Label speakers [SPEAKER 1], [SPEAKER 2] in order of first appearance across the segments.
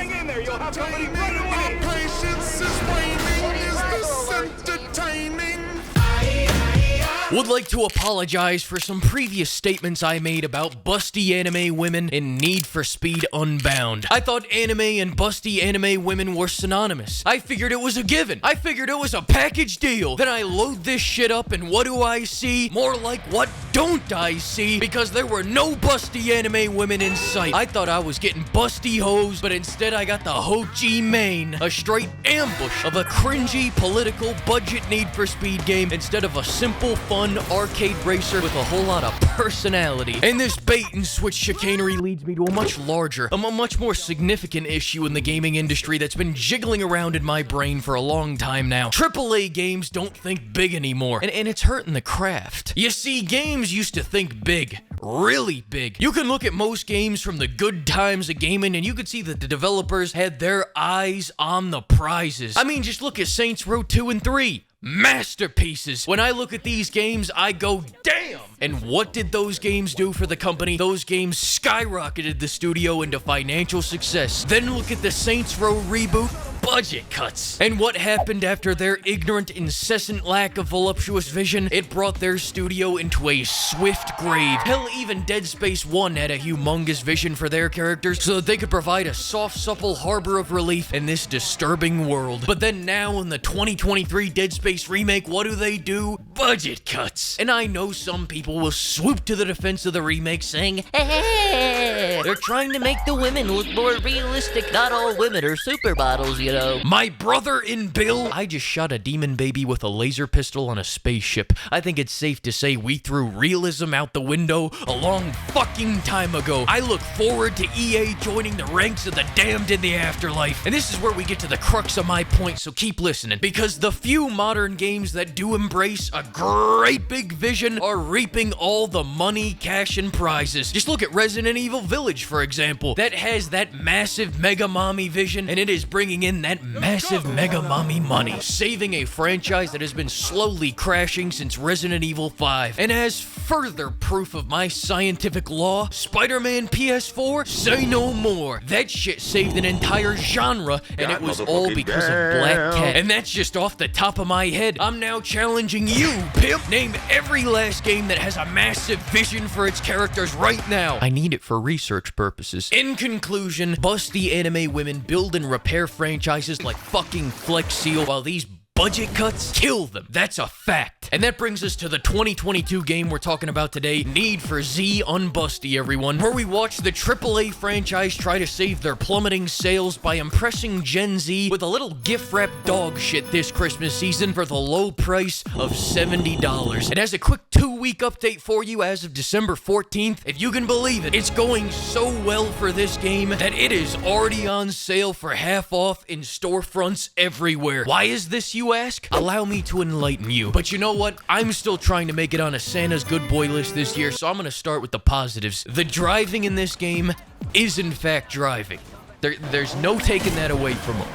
[SPEAKER 1] Hang in there, you'll have somebody right away.
[SPEAKER 2] Patience is waning. Is this entertaining?
[SPEAKER 3] Would like to apologize for some previous statements I made about Busty Anime Women and Need for Speed Unbound. I thought anime and Busty Anime Women were synonymous. I figured it was a given. I figured it was a package deal. Then I load this shit up and what do I see? More like what don't I see? Because there were no Busty Anime Women in sight. I thought I was getting busty hoes, but instead I got the Ho Chi Minh, a straight ambush of a cringy political budget Need for Speed game instead of a simple fun arcade racer with a whole lot of personality. And this bait and switch chicanery leads me to a much larger, a much more significant issue in the gaming industry that's been jiggling around in my brain for a long time now. AAA games don't think big anymore, and it's hurting the craft. You see, games used to think big. Really big. You can look at most games from the good times of gaming and you can see that the developers had their eyes on the prizes. I mean, just look at Saints Row 2 and 3. Masterpieces. When I look at these games, I go, damn! And what did those games do for the company? Those games skyrocketed the studio into financial success. Then look at the Saints Row reboot. Budget cuts. And what happened after their ignorant, incessant lack of voluptuous vision? It brought their studio into a swift grave. Hell, even Dead Space 1 had a humongous vision for their characters so that they could provide a soft, supple harbor of relief in this disturbing world. But then now in the 2023 Dead Space remake, what do? Budget cuts. And I know some people will swoop to the defense of the remake saying, hey, they're trying to make the women look more realistic. Not all women are supermodels, you know. My brother in Bill, I just shot a demon baby with a laser pistol on a spaceship. I think it's safe to say we threw realism out the window a long fucking time ago. I look forward to EA joining the ranks of the damned in the afterlife. And this is where we get to the crux of my point, so keep listening. Because the few modern games that do embrace a great big vision are reaping all the money, cash, and prizes. Just look at Resident Evil Village, for example. That has that massive mega mommy vision, and it is bringing in that massive mega mommy money, saving a franchise that has been slowly crashing since Resident Evil 5. And as further proof of my scientific law, Spider-Man PS4, say no more. That shit saved an entire genre, and it was all because of Black Cat. And that's just off the top of my head. I'm now challenging you, pimp. Name every last game that has a massive vision for its characters right now. I need it for research purposes. In conclusion, Busty Anime Women build and repair franchises like fucking Flex Seal, while these budget cuts kill them. That's a fact. And that brings us to the 2022 game we're talking about today, Need for Z Unbusty, everyone, where we watch the AAA franchise try to save their plummeting sales by impressing Gen Z with a little gift-wrapped dog shit this Christmas season for the low price of $70. And as a quick 2-week update for you as of December 14th, if you can believe it, it's going so well for this game that it is already on sale for half off in storefronts everywhere. Why is this, you ask? Allow me to enlighten you. But you know what? I'm still trying to make it on a Santa's good boy list this year, so I'm gonna start with the positives. The driving in this game is in fact driving. There's no taking that away from them.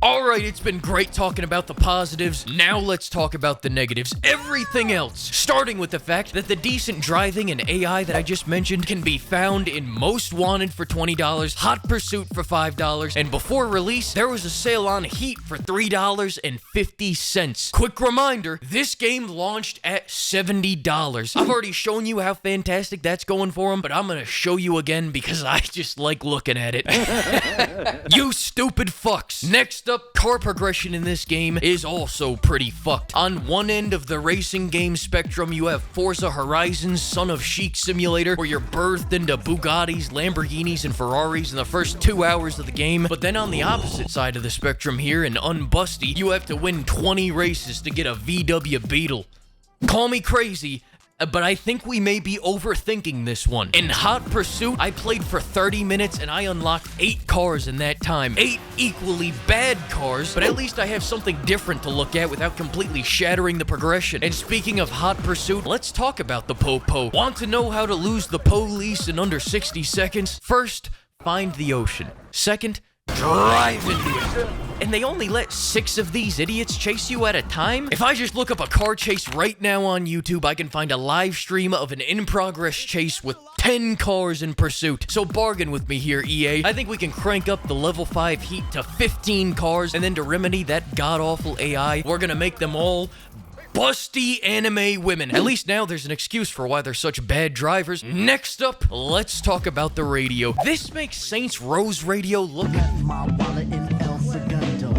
[SPEAKER 3] Alright, it's been great talking about the positives. Now let's talk about the negatives. Everything else. Starting with the fact that the decent driving and AI that I just mentioned can be found in Most Wanted for $20, Hot Pursuit for $5, and before release, there was a sale on Heat for $3.50. Quick reminder, this game launched at $70. I've already shown you how fantastic that's going for them, but I'm gonna show you again because I just like looking at it. You stupid fucks. Next up, car progression in this game is also pretty fucked. On one end of the racing game spectrum, you have Forza Horizon's Son of Chic Simulator, where you're birthed into Bugattis, Lamborghinis, and Ferraris in the first 2 hours of the game. But then on the opposite side of the spectrum here, in Unbusty, you have to win 20 races to get a VW Beetle. Call me crazy, but I think we may be overthinking this one. In Hot Pursuit, I played for 30 minutes and I unlocked 8 cars in that time. 8 equally bad cars, but at least I have something different to look at without completely shattering the progression. And speaking of Hot Pursuit, let's talk about the Po-Po. Want to know how to lose the police in under 60 seconds? First, find the ocean. Second, drive into it. And they only let 6 of these idiots chase you at a time? If I just look up a car chase right now on YouTube, I can find a live stream of an in-progress chase with 10 cars in pursuit. So bargain with me here, EA. I think we can crank up the level 5 heat to 15 cars, and then to remedy that god-awful AI, we're gonna make them all Busty Anime Women. At least now there's an excuse for why they're such bad drivers. Next up, let's talk about the radio. This makes Saints Row's radio look...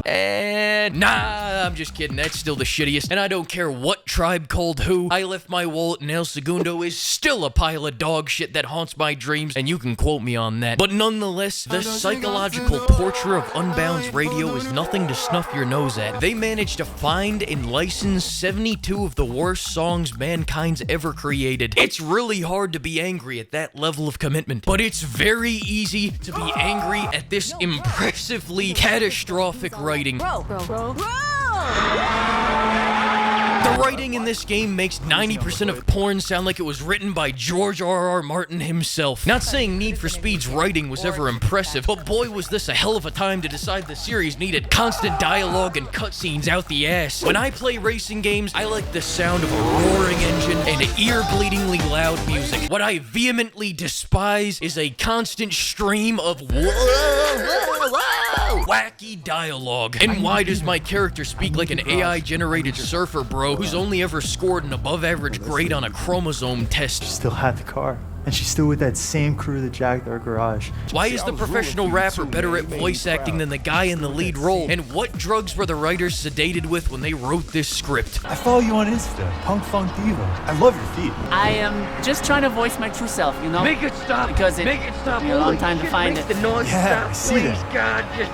[SPEAKER 3] And nah, I'm just kidding. That's still the shittiest. And I don't care what tribe called who. I left my wallet in El Segundo is still a pile of dog shit that haunts my dreams, and you can quote me on that. But nonetheless, the psychological portrait of Unbound's radio is nothing to snuff your nose at. They managed to find and license 72 of the worst songs mankind's ever created. It's really hard to be angry at that level of commitment, but it's very easy to be angry at this impressively catastrophic writing. The writing in this game makes 90% of porn sound like it was written by George R.R. Martin himself. Not saying Need for Speed's writing was ever impressive, but boy was this a hell of a time to decide the series needed constant dialogue and cutscenes out the ass. When I play racing games, I like the sound of a roaring engine and ear-bleedingly loud music. What I vehemently despise is a constant stream of wacky dialogue. And why does my character speak like an AI-generated surfer bro who's only ever scored an above-average grade on a chromosome test?
[SPEAKER 4] She still had the car, and she's still with that same crew that jacked our garage.
[SPEAKER 3] Why is the professional rapper better at voice acting than the guy in the lead role? And what drugs were the writers sedated with when they wrote this script?
[SPEAKER 4] I follow you on Insta, Punk Funk Diva. I love your feet.
[SPEAKER 5] I am just trying to voice my true self, you know?
[SPEAKER 1] Make it stop.
[SPEAKER 5] Because it
[SPEAKER 1] Make it stop.
[SPEAKER 5] took me a long time to find
[SPEAKER 1] Make
[SPEAKER 5] it.
[SPEAKER 1] the noise
[SPEAKER 4] Yeah, I
[SPEAKER 1] stop,
[SPEAKER 4] see
[SPEAKER 1] please,
[SPEAKER 4] that.
[SPEAKER 1] God. Just...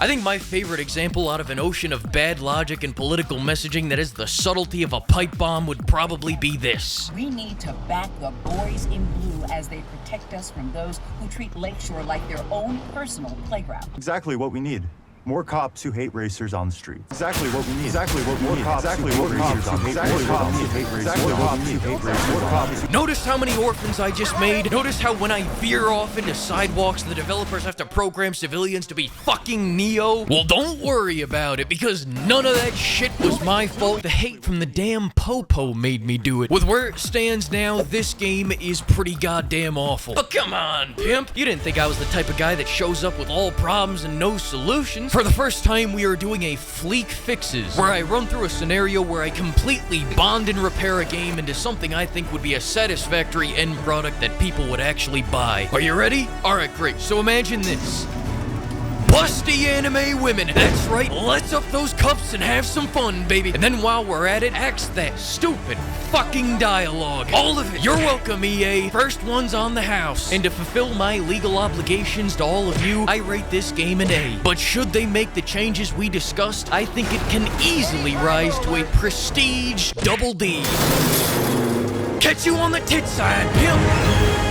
[SPEAKER 3] I think my favorite example out of an ocean of bad logic and political messaging that is the subtlety of a pipe bomb would probably be this.
[SPEAKER 6] We need to back the boys in blue as they protect us from those who treat Lakeshore like their own personal playground.
[SPEAKER 4] Exactly what we need. More cops who hate racers on the street. Exactly what we need. Exactly what more cops exactly who hate racers on the street. Exactly what we need. Exactly what we need. More cops.
[SPEAKER 3] Notice how many orphans I just made? Notice how when I veer off into sidewalks, the developers have to program civilians to be fucking Neo? Well, don't worry about it, because none of that shit was my fault. The hate from the damn popo made me do it. With where it stands now, this game is pretty goddamn awful. But come on, pimp. You didn't think I was the type of guy that shows up with all problems and no solutions. For the first time, we are doing a FLEEK Fixes, where I run through a scenario where I completely bond and repair a game into something I think would be a satisfactory end product that people would actually buy. Are you ready? Alright, great. So imagine this. Busty Anime Women. That's right. Let's up those cups and have some fun, baby. And then while we're at it, axe that stupid fucking dialogue. All of it. You're welcome, EA. First one's on the house. And to fulfill my legal obligations to all of you, I rate this game an A. But should they make the changes we discussed, I think it can easily rise to a prestige double D. Catch you on the tit side, pimp.